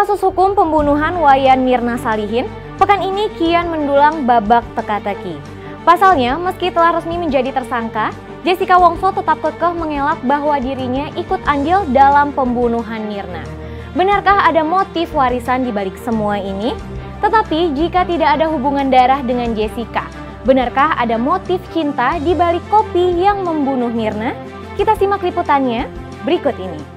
Kasus hukum pembunuhan Wayan Mirna Salihin pekan ini kian mendulang babak teka-teki. Pasalnya, meski telah resmi menjadi tersangka, Jessica Wongso tetap kekeh mengelak bahwa dirinya ikut andil dalam pembunuhan Mirna. Benarkah ada motif warisan di balik semua ini? Tetapi jika tidak ada hubungan darah dengan Jessica, benarkah ada motif cinta di balik kopi yang membunuh Mirna? Kita simak liputannya berikut ini.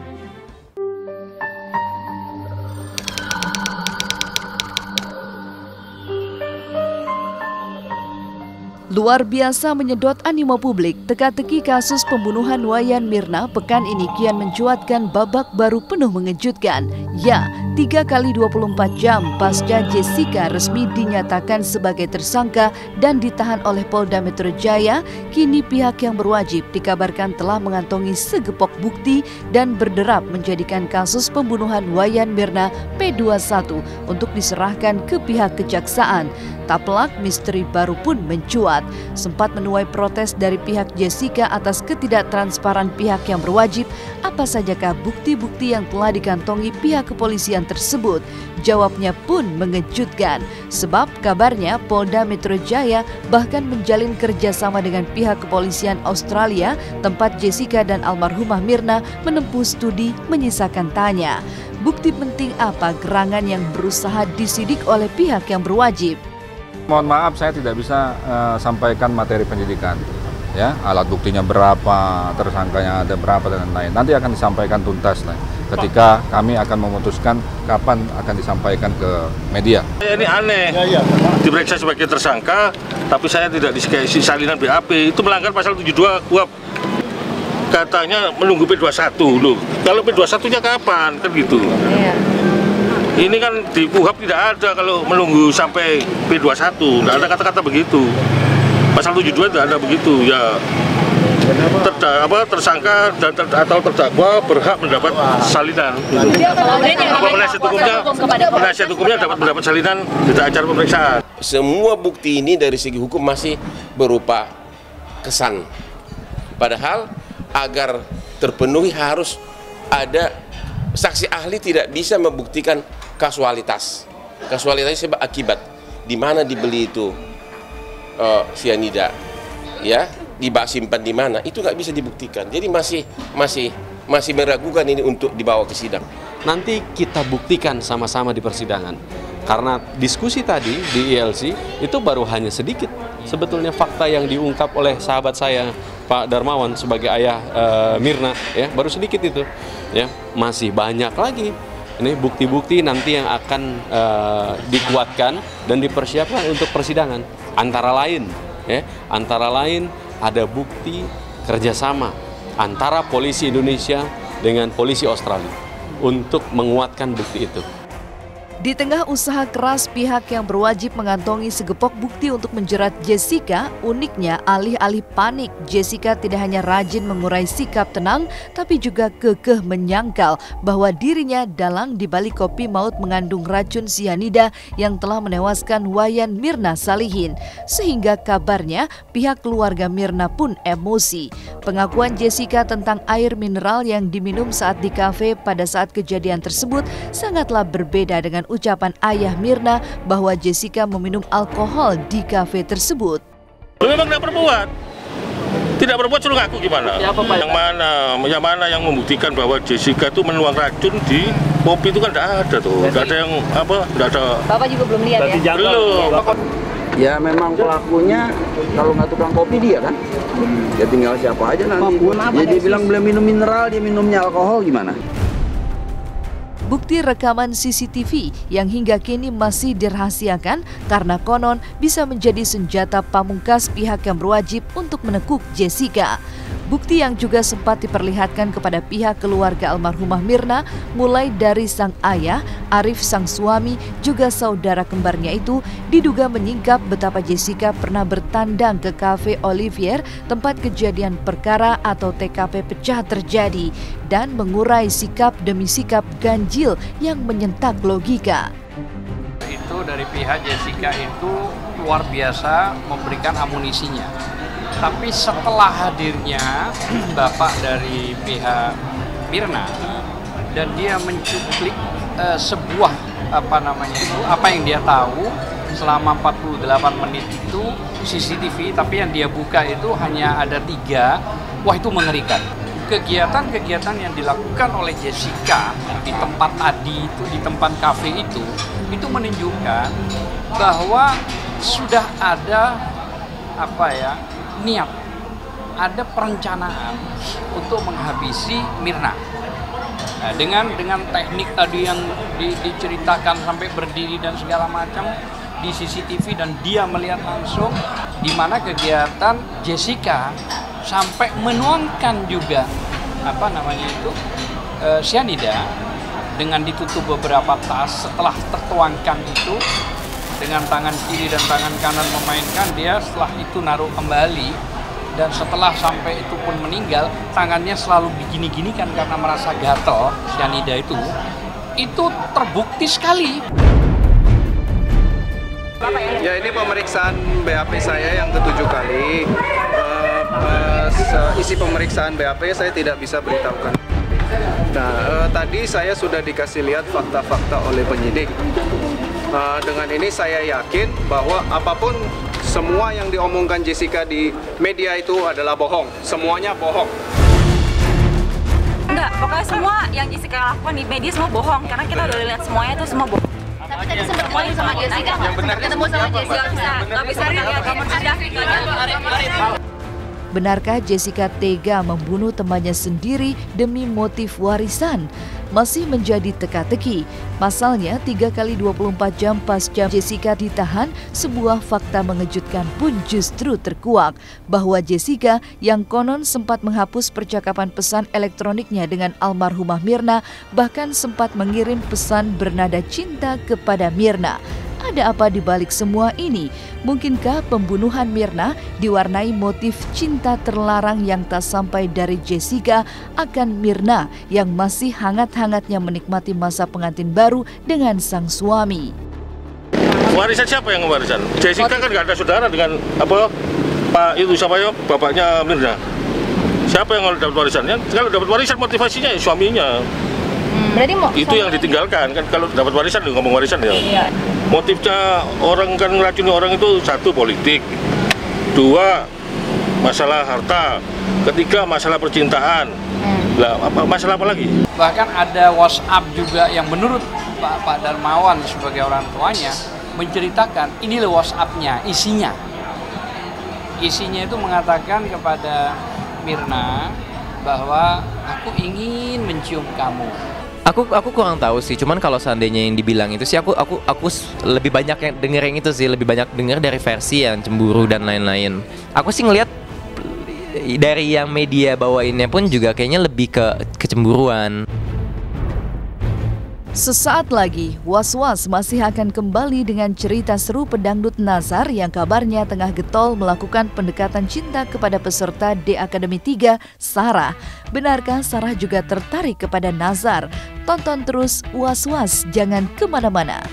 Luar biasa menyedot animo publik, teka-teki kasus pembunuhan Wayan Mirna pekan ini kian mencuatkan babak baru penuh mengejutkan. Ya, 3 kali 24 jam pasca Jessica resmi dinyatakan sebagai tersangka dan ditahan oleh Polda Metro Jaya, kini pihak yang berwajib dikabarkan telah mengantongi segepok bukti dan berderap menjadikan kasus pembunuhan Wayan Mirna P21 untuk diserahkan ke pihak kejaksaan. Tak pelak, misteri baru pun mencuat. Sempat menuai protes dari pihak Jessica atas ketidaktransparan pihak yang berwajib. Apa sajakah bukti-bukti yang telah dikantongi pihak kepolisian tersebut? Jawabnya pun mengejutkan, sebab kabarnya Polda Metro Jaya bahkan menjalin kerjasama dengan pihak kepolisian Australia tempat Jessica dan almarhumah Mirna menempuh studi menyisakan tanya. Bukti penting apa gerangan yang berusaha disidik oleh pihak yang berwajib? Mohon maaf, saya tidak bisa sampaikan materi penyidikan. Ya, alat buktinya berapa, tersangkanya ada berapa dan lain-lain. Nanti akan disampaikan tuntas lah. Ketika kami akan memutuskan kapan akan disampaikan ke media. Ini aneh, diperiksa sebagai tersangka, tapi saya tidak dikasih salinan BAP. Itu melanggar pasal 72 KUHP. Katanya menunggu P21 loh. Kalau P21-nya kapan? Kan gitu. Ini kan di KUHP tidak ada kalau menunggu sampai P21, tidak ada kata-kata begitu. Pasal 72 tidak ada begitu, ya tersangka atau terdakwa berhak mendapat salinan. Penasihat hukumnya dapat mendapat salinan di acara pemeriksaan. Semua bukti ini dari segi hukum masih berupa kesan. Padahal agar terpenuhi harus ada saksi ahli tidak bisa membuktikan kasualitas. Kasualitasnya sebab akibat di mana dibeli itu sianida, ya, simpan di mana itu nggak bisa dibuktikan. Jadi masih meragukan ini untuk dibawa ke sidang. Nanti kita buktikan sama-sama di persidangan. Karena diskusi tadi di ILC itu baru hanya sedikit. Sebetulnya fakta yang diungkap oleh sahabat saya Pak Darmawan sebagai ayah Mirna, ya, baru sedikit itu. Ya, masih banyak lagi. Ini bukti-bukti nanti yang akan dikuatkan dan dipersiapkan untuk persidangan. Antara lain ada bukti kerjasama antara polisi Indonesia dengan polisi Australia untuk menguatkan bukti itu. Di tengah usaha keras pihak yang berwajib mengantongi segepok bukti untuk menjerat Jessica, uniknya alih-alih panik, Jessica tidak hanya rajin mengurai sikap tenang, tapi juga kekeh menyangkal bahwa dirinya dalang di balik kopi maut mengandung racun sianida yang telah menewaskan Wayan Mirna Salihin. Sehingga kabarnya pihak keluarga Mirna pun emosi. Pengakuan Jessica tentang air mineral yang diminum saat di kafe pada saat kejadian tersebut sangatlah berbeda dengan ucapan ayah Mirna bahwa Jessica meminum alkohol di kafe tersebut. Memang tidak berbuat. Tidak berbuat, suruh ngaku gimana? Yang mana yang membuktikan bahwa Jessica itu menuang racun di kopi itu kan tidak ada tuh. Tidak ada yang tidak ada. Bapak juga belum lihat ya? Belum. Ya memang pelakunya kalau nggak tukang kopi dia kan. Ya tinggal siapa aja nanti. Jadi bilang belum minum mineral, dia minumnya alkohol gimana? Bukti rekaman CCTV yang hingga kini masih dirahasiakan karena konon bisa menjadi senjata pamungkas pihak yang berwajib untuk menekuk Jessica. Bukti yang juga sempat diperlihatkan kepada pihak keluarga almarhumah Mirna, mulai dari sang ayah, Arif sang suami, juga saudara kembarnya itu, diduga menyingkap betapa Jessica pernah bertandang ke Cafe Olivier, tempat kejadian perkara atau TKP pecah terjadi, dan mengurai sikap demi sikap ganjil yang menyentak logika. Itu dari pihak Jessica itu luar biasa memberikan amunisinya. Tapi setelah hadirnya bapak dari pihak Mirna dan dia mencuplik sebuah apa yang dia tahu selama 48 menit itu CCTV, tapi yang dia buka itu hanya ada 3. Wah, itu mengerikan. Kegiatan-kegiatan yang dilakukan oleh Jessica di tempat tadi itu, di tempat kafe itu menunjukkan bahwa sudah ada niat, ada perencanaan untuk menghabisi Mirna. Nah, dengan teknik tadi yang diceritakan sampai berdiri dan segala macam di CCTV, dan dia melihat langsung di mana kegiatan Jessica sampai menuangkan juga cyanida dengan ditutup beberapa tas. Setelah tertuangkan itu dengan tangan kiri dan tangan kanan memainkan, dia setelah itu naruh kembali, dan setelah sampai itu pun meninggal, tangannya selalu digini-ginikan karena merasa gatel. Cyanida itu terbukti sekali. Ya, ini pemeriksaan BAP saya yang ke-7 kali. Isi pemeriksaan BAP saya tidak bisa beritahukan. Nah, tadi saya sudah dikasih lihat fakta-fakta oleh penyidik. Dengan ini saya yakin bahwa apapun semua yang diomongkan Jessica di media itu adalah bohong. Semuanya bohong. Enggak, pokoknya semua yang Jessica lakukan di media semua bohong. Karena kita udah lihat semuanya itu semua bohong. Tapi tadi sempat ketemu sama Jessica, ketemu sama Jessica, nggak bisa Benarkah Jessica tega membunuh temannya sendiri demi motif warisan? Masih menjadi teka-teki. Pasalnya 3 kali 24 jam pasca Jessica ditahan, sebuah fakta mengejutkan pun justru terkuak bahwa Jessica yang konon sempat menghapus percakapan pesan elektroniknya dengan almarhumah Mirna, bahkan sempat mengirim pesan bernada cinta kepada Mirna. Ada apa di balik semua ini? Mungkinkah pembunuhan Mirna diwarnai motif cinta terlarang yang tak sampai dari Jessica akan Mirna yang masih hangat-hangatnya menikmati masa pengantin baru dengan sang suami? Warisan siapa yang warisan? Jessica kan nggak ada saudara dengan bapaknya Mirna. Siapa yang dapat warisannya? Kalau dapat warisan motivasinya ya suaminya. Berarti itu yang ditinggalkan kan, kalau dapat warisan, ngomong warisan ya. Iya. Motifnya orang kan ngeracuni orang itu, 1 politik, 2 masalah harta, 3 masalah percintaan. Lah masalah apa lagi? Bahkan ada WhatsApp juga yang menurut Pak Darmawan sebagai orang tuanya menceritakan ini loh WhatsApp-nya, isinya itu mengatakan kepada Mirna bahwa aku ingin mencium kamu. Aku kurang tahu sih, cuman kalau seandainya yang dibilang itu sih aku lebih banyak yang denger yang itu sih, lebih banyak denger dari versi yang cemburu dan lain-lain. Aku sih ngelihat dari yang media bawainnya pun juga kayaknya lebih ke kecemburuan. Sesaat lagi, Was-Was masih akan kembali dengan cerita seru pedangdut Nazar yang kabarnya tengah getol melakukan pendekatan cinta kepada peserta D Akademi 3, Sarah. Benarkah Sarah juga tertarik kepada Nazar? Tonton terus Was-Was, jangan kemana-mana.